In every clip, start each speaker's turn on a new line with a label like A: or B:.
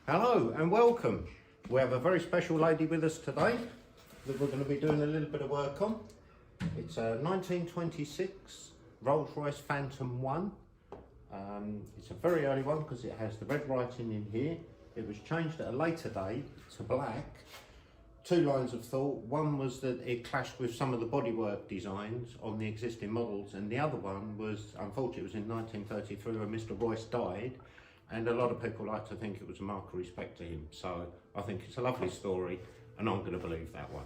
A: Hello and welcome. We have a very special lady with us today that we're going to be doing a little bit of work on. It's a 1926 Rolls Royce Phantom 1. It's a very early one because it has the red writing in here. It was changed at a later date to black. Two lines of thought. One was that it clashed with some of the bodywork designs on the existing models, and the other one was, unfortunately, it was in 1933 when Mr. Royce died. And a lot of people like to think it was a mark of respect to him. So I think it's a lovely story, and I'm going to believe that one.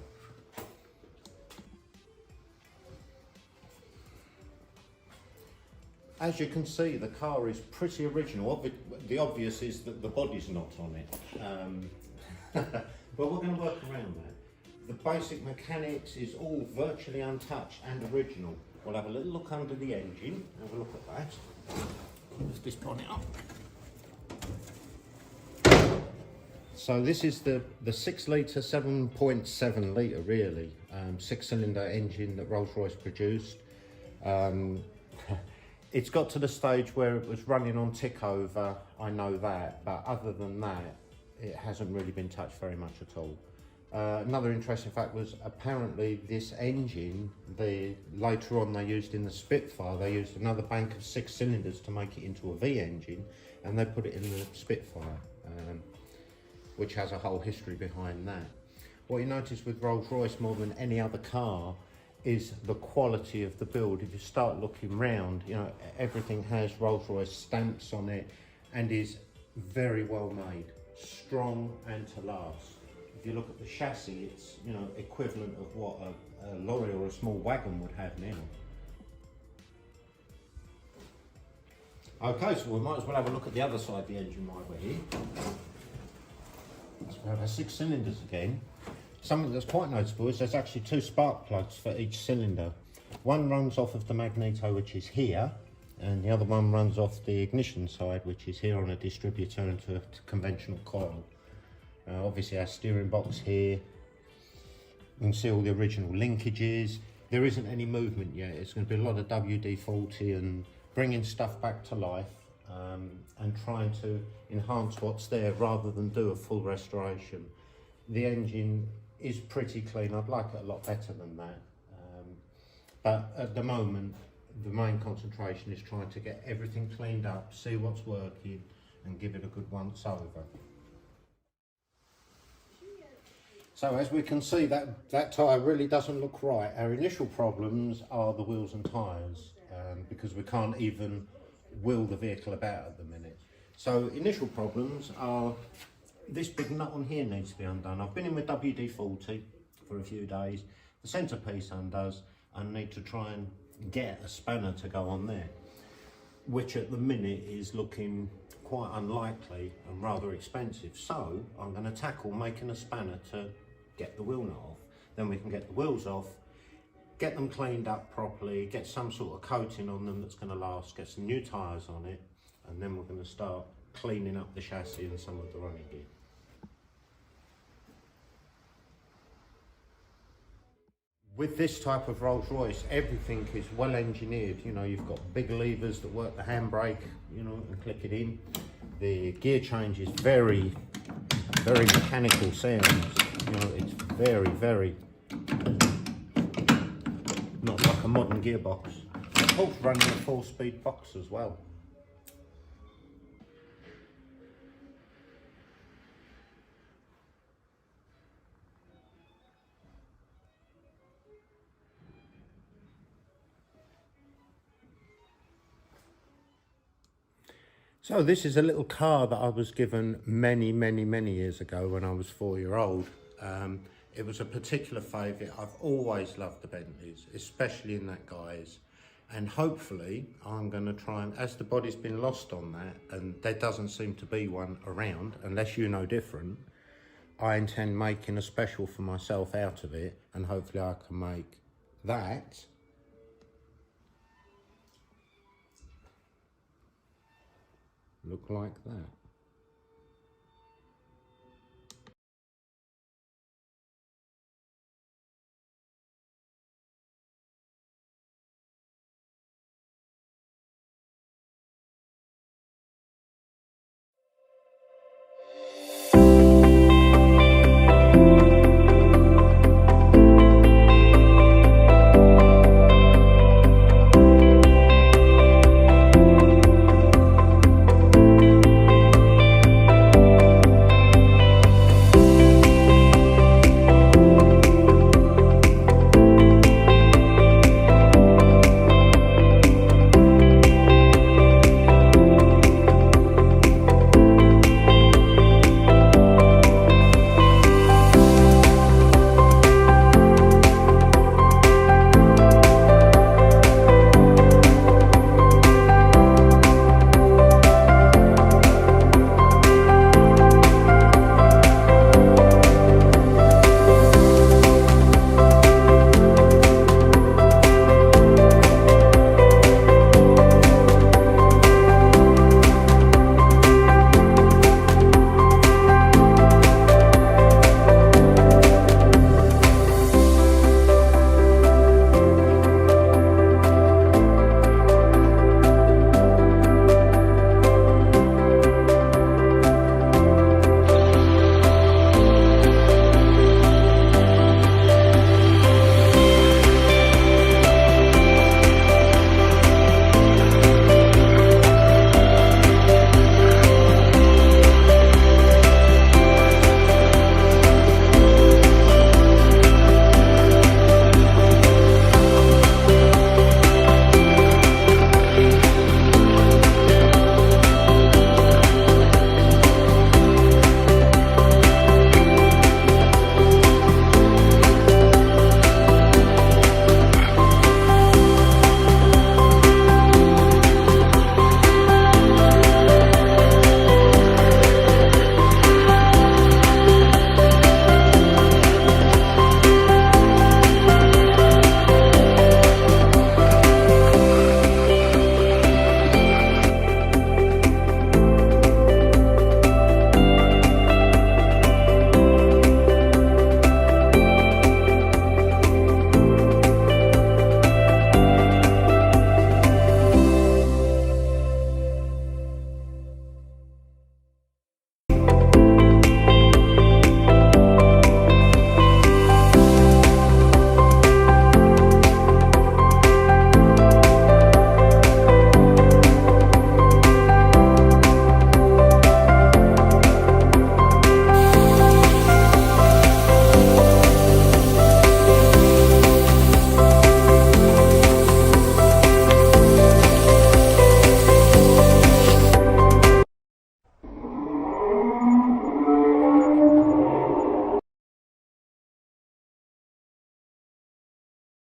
A: As you can see, the car is pretty original. The obvious is that the body's not on it. But we're going to work around that. The basic mechanics is all virtually untouched and original. We'll have a little look under the engine. Have a look at that. Lift this bonnet up. So this is the 6 litre, 7.7 litre really, 6-cylinder engine that Rolls Royce produced. It's got to the stage where it was running on tick over, I know that, but other than that, it hasn't really been touched very much at all. Another interesting fact was apparently this engine, later on they used in the Spitfire, they used another bank of 6 cylinders to make it into a V engine, and they put it in the Spitfire. Which has a whole history behind that. What you notice with Rolls Royce more than any other car is the quality of the build. If you start looking round, you know, everything has Rolls Royce stamps on it and is very well made, strong and to last. If you look at the chassis, it's, you know, equivalent of what a lorry or a small wagon would have now. Okay, so we might as well have a look at the other side of the engine while we're here. So we have our 6 cylinders again. Something that's quite noticeable is there's actually 2 spark plugs for each cylinder. One runs off of the magneto, which is here, and the other one runs off the ignition side, which is here on a distributor into a conventional coil. Obviously our steering box here. You can see all the original linkages. There isn't any movement yet. It's going to be a lot of WD-40 and bringing stuff back to life. And trying to enhance what's there rather than do a full restoration. The engine is pretty clean. I'd like it a lot better than that. But at the moment, the main concentration is trying to get everything cleaned up, see what's working, and give it a good once over. So as we can see, that tyre really doesn't look right. Our initial problems are the wheels and tyres, because we can't even wheel the vehicle about at the minute. So initial problems are this big nut on here needs to be undone. I've been in with WD-40 for a few days. The centrepiece undoes. I need to try and get a spanner to go on there, which at the minute is looking quite unlikely and rather expensive. So I'm going to tackle making a spanner to get the wheel nut off. Then we can get the wheels off, get them cleaned up properly, get some sort of coating on them that's going to last, get some new tyres on it, and then we're going to start cleaning up the chassis and some of the running gear. With this type of Rolls Royce, everything is well engineered. You know, you've got big levers that work the handbrake, you know, and click it in. The gear change is very, very mechanical sounds. You know, it's very, very not like a modern gearbox. Of course, running a 4-speed box as well. So this is a little car that I was given many, many, many years ago when I was 4-year-old. It was a particular favourite. I've always loved the Bentleys, especially in that guise. And hopefully I'm going to try and, as the body's been lost on that, and there doesn't seem to be one around, unless you know different, I intend making a special for myself out of it, and hopefully I can make that look like that.